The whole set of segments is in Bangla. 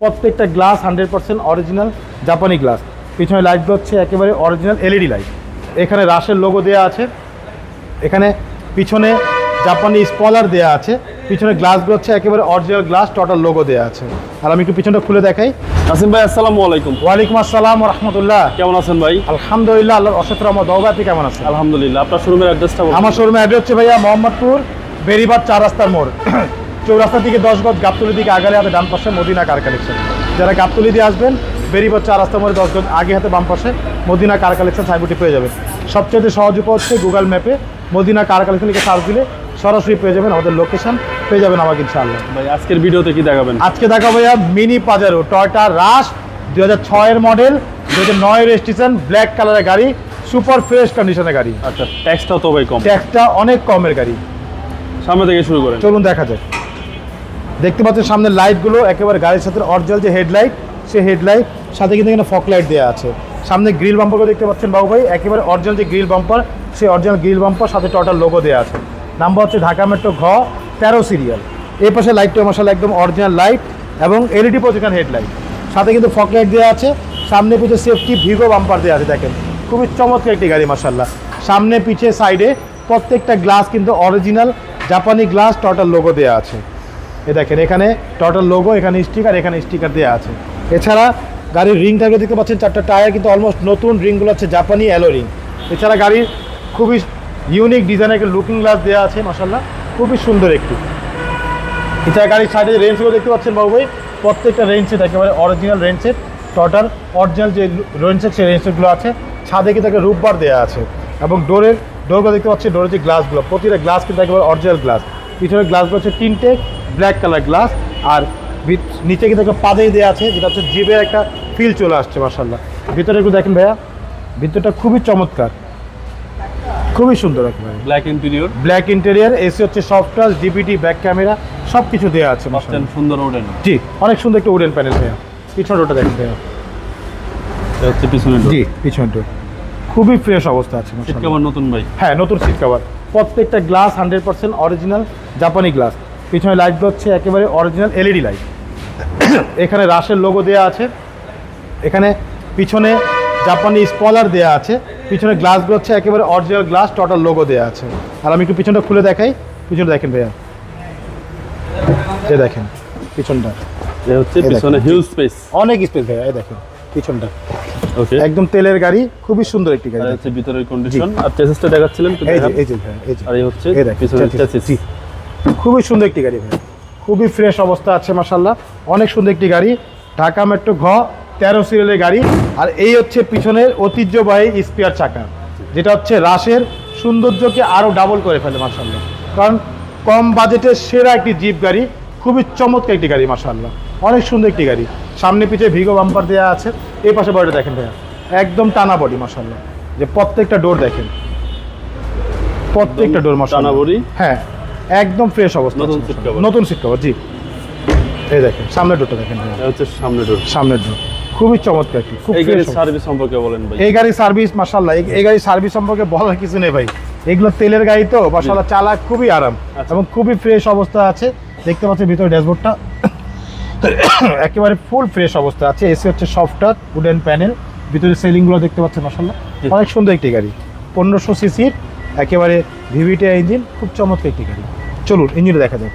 প্রত্যেকটা গ্লাস 100% অরিজিনাল জাপানি গ্লাস। পিছনে লাইটগুলো হচ্ছে একেবারে অরিজিনাল এলইডি লাইট। এখানে রাশের লোগো দেওয়া আছে, এখানে পিছনে জাপানি স্পলার দেওয়া আছে, পিছনে গ্লাসগুলো হচ্ছে একেবারে অরিজিনাল গ্লাস, টোটাল লোগো দেওয়া আছে। আর আমি একটু পিছনটা খুলে দেখাই। নাসিম ভাই আসসালামু আলাইকুম। ওয়ালাইকুম আসসালাম ওয়া রাহমাতুল্লাহ। কেমন আছেন ভাই? আলহামদুলিল্লাহ, আল্লাহর অশেষ রহমত। আপনি কেমন আছেন? আলহামদুলিল্লাহ। আপনার শোরুমের অ্যাড্রেসটা বলুন। আমার শোরুমের অ্যাড্রেস হচ্ছে ভাইয়া মোহাম্মদপুর বেরিবাদ 4 রাস্তার মোড়, চৌরাস্তা থেকে 10 গজ গাবতলী দিকে আগালে হাতে ডান পাশে মদিনা কার কালেকশন। যারা গাবতলী দিয়ে আসবেন বেরিবাদ 4 রাস্তার মোড়ে 10 গজ আগে হাতে বাম পাশে মদিনা কার কালেকশন সাইনবোর্ডটি পেয়ে যাবেন। সবচেয়ে সহজ উপায় হচ্ছে গুগল ম্যাপে মদিনা কার কালেকশন লিখে সার্চ দিলে সরাসরি পেয়ে যাবেন, আমাদের লোকেশন পেয়ে যাবেন আমাকে ইনশাআল্লাহ। ভাই আজকের ভিডিওতে কি দেখাবেন? আজকে দেখাবো ভাইয়া মিনি পাজারো টয়োটা রাশ 2006 এর মডেল, 2009 এর রেজিস্ট্রেশন, ব্ল্যাক কালারের গাড়ি, সুপার ফ্রেশ কন্ডিশনের গাড়ি। আচ্ছা, ট্যাক্সটাও তো ভাই কম। ট্যাক্সটা অনেক কমের গাড়ি। সামনে থেকে শুরু করেন, চলুন দেখা যাক। দেখতে পাচ্ছেন সামনে লাইটগুলো একেবারে গাড়ির সাথে অরিজিনাল যে হেডলাইট, সেই হেডলাইট সাথে কিন্তু এখানে ফক লাইট দেওয়া আছে। সামনে গ্রিল বাম্পারও দেখতে পাচ্ছেন বাবু ভাই, একেবারে অরিজিনাল যে গ্রিল বাম্পার, সেই অরিজিনাল গ্রিল বাম্পার সাথে টোটাল লোগো দেওয়া আছে। নাম্বার হচ্ছে ঢাকা মেট্রো ঘ 13 সিরিয়াল। এই পাশে লাইটটা মাশাআল্লাহ একদম অরিজিনাল লাইট এবং এলইডি পজিশন হেডলাইট, সাথে কিন্তু ফক লাইট দেওয়া আছে। সামনে পিছে সেফটি ভিগো বাম্পার দেওয়া আছে। দেখেন খুবই চমৎকার একটি গাড়ি মাশাআল্লাহ। সামনে পিছে সাইডে প্রত্যেকটা গ্লাস কিন্তু অরিজিনাল জাপানি গ্লাস, টোটাল লোগো দেওয়া আছে। এ দেখেন এখানে টোটাল লোগো, এখানে স্টিকার, এখানে স্টিকার দেওয়া আছে। এছাড়া গাড়ির রিংটাকে দেখতে পাচ্ছেন, 4টা টায়ার কিন্তু অলমোস্ট নতুন, রিংগুলো হচ্ছে জাপানি অ্যালো রিং। এছাড়া গাড়ির খুবই ইউনিক ডিজাইনের একটা লুকিং গ্লাস দেওয়া আছে মাশাআল্লাহ, খুবই সুন্দর একটি। এছাড়া গাড়ির সাইডে রেঞ্জগুলো দেখতে পাচ্ছেন বাবু ভাই, প্রত্যেকটা রেঞ্জ সেট একেবারে original range set, total original যে রেঞ্জ সেট সেই রেঞ্জ সেটগুলো আছে। ছাদে কিন্তু একটা রূপবার দেওয়া আছে এবং ডোরগুলো দেখতে পাচ্ছি, ডোরের যে গ্লাসগুলো প্রতিটা গ্লাস কিন্তু একেবারে অরিজিনাল গ্লাস। পিছনের গ্লাসগুলো হচ্ছে টিনটেক ব্ল্যাক কালার গ্লাস, আর নিচে কিন্তু একটা পাদেই দেওয়া আছে, যেটা হচ্ছে জিপের একটা ফিল চলে আসছে মাশাআল্লাহ। ভিতরে একটু দেখেন ভাইয়া, ভিতরটা খুবই চমৎকার, খুবই সুন্দর একেবারে black interior, black interior, AC হচ্ছে soft touch, DPT, back camera সব কিছু দেওয়া আছে মাশাআল্লাহ। সুন্দর উডেন, জি অনেক সুন্দর একটা উডেন প্যানেল ভাইয়া। পিছনে ওটা দেখেন ভাইয়া, এটা হচ্ছে পিছনে। জি পিছনে খুবই ফ্রেশ অবস্থা আছে সিট কভার নতুন ভাই। হ্যাঁ নতুন সিট কভার, প্রত্যেকটা গ্লাস 100% অরিজিনাল জাপানি গ্লাস। পিছনে লাইটগুলো হচ্ছে একেবারে অরিজিনাল এলইডি লাইট। এখানে রাশের লোগো দেওয়া আছে, এখানে পিছনে জাপানি স্পলার দেওয়া আছে, পিছনে গ্লাসগুলো হচ্ছে একেবারে অরিজিনাল গ্লাস, টোটাল লোগো দেওয়া আছে। আর আমি একটু পিছনটা খুলে দেখাই। পিছনে দেখেন ভাইয়া, এই দেখেন পিছনটা, এই হচ্ছে পিছনে হিউজ স্পেস, অনেক স্পেস ভাইয়া। এই দেখেন পিছনটা ওকে, একদম তেলের গাড়ি, খুবই সুন্দর একটি গাড়ি। আর হচ্ছে ভিতরের কন্ডিশন। আর চেসিসটা দেখাচ্ছিলেন তো, এই যে এই যে ভাইয়া, এই যে আর এই হচ্ছে এই দেখেন পিছনের চেসিস। খুবই সুন্দর একটি গাড়ি ভাই, খুবই ফ্রেশ অবস্থা আছে মাশাআল্লাহ, অনেক সুন্দর একটি গাড়ি। ঢাকা মেট্রো ঘ 13 সিরিয়ালের গাড়ি। আর এই হচ্ছে পিছনের ঐতিহ্যবাহী স্পেয়ার চাকা, যেটা হচ্ছে রাশের সৌন্দর্যকে আরও ডাবল করে ফেলে মাশাআল্লাহ। কারণ কম বাজেটের সেরা একটি জিপ গাড়ি, খুবই চমৎকার একটি গাড়ি মাশাআল্লাহ, অনেক সুন্দর একটি গাড়ি। সামনে পিছে ভিগো বাম্পার দেওয়া আছে। এই পাশে বডিটা দেখেন ভাইয়া, একদম টানা বডি মাশাআল্লাহ, যে প্রত্যেকটা ডোর দেখেন, প্রত্যেকটা ডোর মাশাআল্লাহ টানা বডি, হ্যাঁ একদম ফ্রেশ অবস্থা, নতুন সিট কভার, নতুন সিট কভার। জি এই দেখেন সামনের ডোরটা দেখেন, এটা হচ্ছে সামনের ডোর, সামনের ডোর খুবই চমৎকার একটি, খুব এই গাড়ির ফ্রেশ। সার্ভিস সম্পর্কে বলেন ভাই। এই গাড়ির সার্ভিস মাশাআল্লাহ, এই গাড়ির সার্ভিস সম্পর্কে বলার কিছু নেই ভাই, এগুলো তেলের গাড়ি তো মাশাআল্লাহ, চালা খুবই আরাম এবং খুবই ফ্রেশ অবস্থা আছে। দেখতে পাচ্ছেন ভিতরে ড্যাশবোর্ডটা একেবারে ফুল ফ্রেশ অবস্থা আছে। এসি হচ্ছে সফট টাচ উডেন প্যানেল, ভিতরে সেলিংগুলো দেখতে পাচ্ছেন মাশাআল্লাহ, অনেক সুন্দর একটি গাড়ি। 1500 সিসির একেবারে ভিভিটি ইঞ্জিন, খুব চমৎকার একটি গাড়ি। চলুন ইঞ্জিনটা দেখা যাক।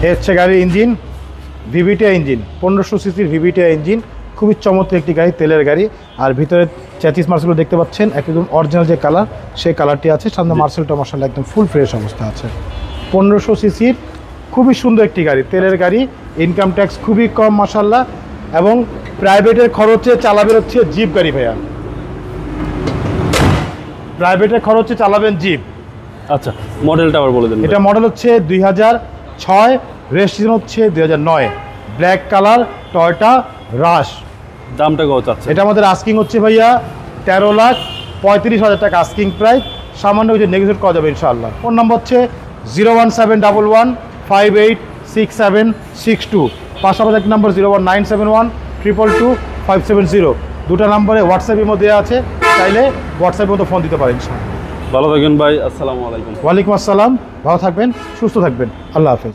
এ হচ্ছে গাড়ির ইঞ্জিন, ভিভিটি ইঞ্জিন, 1500 সিসির ভিভিটি ইঞ্জিন, খুবই চমৎকার একটি গাড়ি, তেলের গাড়ি। আর ভিতরে চ্যাসিস মার্সেলগুলো দেখতে পাচ্ছেন, একদম অরিজিনাল যে কালার সেই কালারটি আছে। সামনে মার্সেলটা মাশাআল্লাহ একদম ফুল ফ্রেশ অবস্থা আছে। 1500 সিসির খুবই সুন্দর একটি গাড়ি, তেলের গাড়ি, ইনকাম ট্যাক্স খুবই কম মাশাআল্লাহ, এবং প্রাইভেটের খরচে চালাবেন হচ্ছে জিপ গাড়ি ভাইয়া, প্রাইভেটের খরচে চালাবেন জিপ। আচ্ছা, মডেলটা আবার বলে দেন। এটা মডেল হচ্ছে 2006, রেজিস্ট্রেশন হচ্ছে 2009, ব্ল্যাক কালার টয়োটা রাশ। দামটা কত চাচ্ছে? এটা আমাদের আস্কিং হচ্ছে ভাইয়া 13,35,000 টাকা আস্কিং প্রাইস, সামান্য কিছু নেগোশিয়েট করা যাবে ইনশাআল্লাহ। ফোন নাম্বার হচ্ছে 01711586762, পাশাপাশি এক নম্বর 0197122 570। দুটো নাম্বারে হোয়াটসঅ্যাপের মধ্যে আছে, চাইলে হোয়াটসঅ্যাপের মতো ফোন দিতে পারেন। ভালো থাকেন ভাই, আসসালামু আলাইকুম। ওয়ালাইকুম আসসালাম, ভালো থাকবেন, সুস্থ থাকবেন, আল্লাহ হাফেজ।